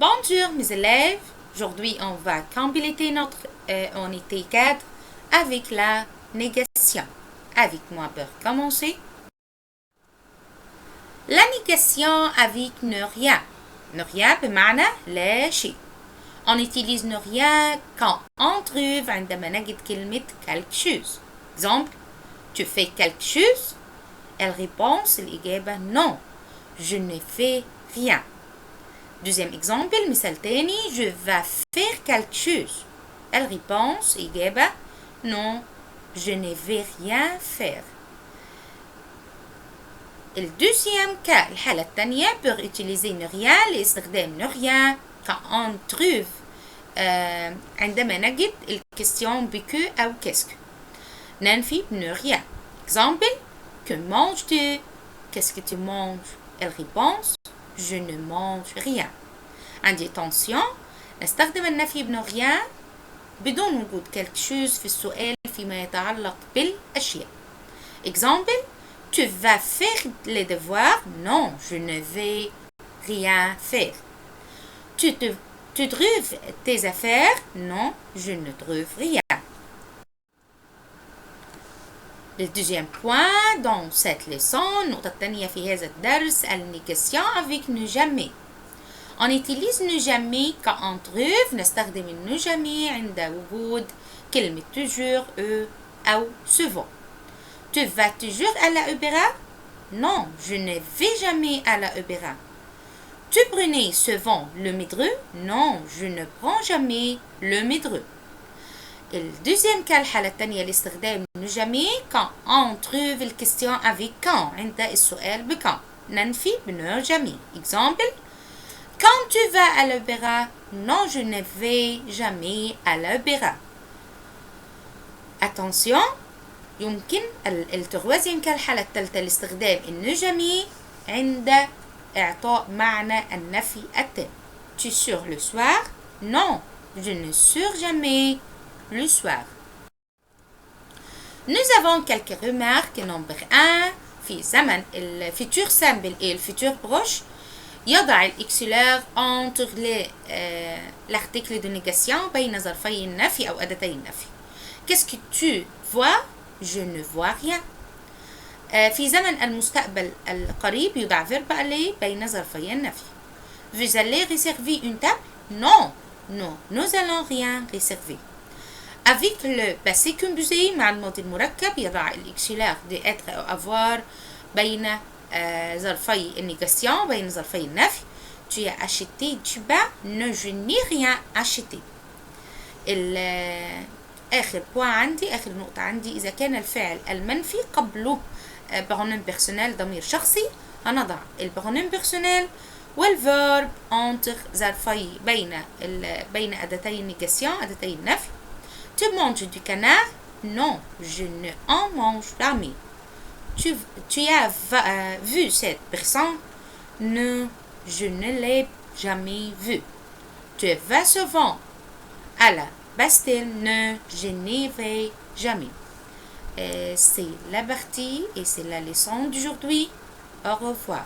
Bonjour mes élèves, aujourd'hui on va compléter notre unité 4 avec la négation. Avec moi pour commencer. La négation avec ne rien. Ne rien بمعنى لا شيء. On utilise ne rien quand on trouve عندما نجد كلمة quelque chose. Exemple, tu fais quelque chose? Elle répond الإجابة non, je ne fais rien. Deuxième exemple, مثال تاني, je vais faire quelque chose. Elle répond إجابة non, je ne vais rien faire. الدوزيام cas, الحالة الثانية, pour utiliser ne rien لاستخدام ne rien quand on trouve عندما نجد الكستيون بكو أو qu'est-ce que. ننفي ne rien. Exemple, que manges-tu? Qu'est-ce que tu manges? Elle répond je ne mange rien. عندي attention, نستخدم النفي بنو rien بدون وجود quelque chose في السؤال فيما يتعلق بالأشياء. Exemple, tu vas faire les devoirs? Non, je ne vais rien faire. Tu trouves tes affaires? Non, je ne trouve rien. Le deuxième point dans cette leçon, النقطة الثانية في هذا الدرس, النégation avec ne jamais. On utilise ne jamais quand on trouve, نستخدم ne jamais عند وجود كلمة toujours أو souvent. Tu vas toujours à la opéra? Non, je ne vais jamais à la opéra. Tu prenais souvent le métro? Non, je ne prends jamais le métro. الدوزيام cas, الحالة الثانية لاستخدام ne jamais quand on trouve الكستيون avec quand عند السؤال بكان. ننفي بne jamais. Exemple, quand tu vas à l'opéra? Non, je ne vais jamais à l'opéra. Attention, يمكن التروازيام cas, الحالة الثالثة لاستخدام ne jamais عند إعطاء معنى النفي التام. Tu sors le soir? Non, je ne sors jamais le soir. Nous avons quelques remarques. Nombre 1, في زمن الفيتور سامبل et الفيتور بروش يضع الإكسلر entre l'article de négation بين ظرفي النفي أو أداتي النفي. Qu'est-ce que tu vois? Je ne vois rien. في زمن المستقبل القريب يضع verbe aller بين ظرفي النفي. Vous allez réserver une table? Non, non, nous allons rien réserver. Avec le passé composé مع الماضي المركب يضع الإكسلر de être أو avoir بين ظرفي النيجاسيون بين ظرفي النفي. Tu as acheté du pain? Non, je n'ai rien acheté. آخر بوان عندي, آخر نقطة عندي, إذا كان الفعل المنفي قبله pronom personnel ضمير شخصي, هنضع البرونوم بيرسونيل والفيرب entre ظرفي بين أداتي النيجاسيون أداتي النفي. Tu manges du canard? Non, je ne en mange jamais. Tu as vu cette personne? Non, je ne l'ai jamais vue. Tu vas souvent à la Bastille? Non, je n'y vais jamais. C'est la partie et c'est la leçon d'aujourd'hui. Au revoir.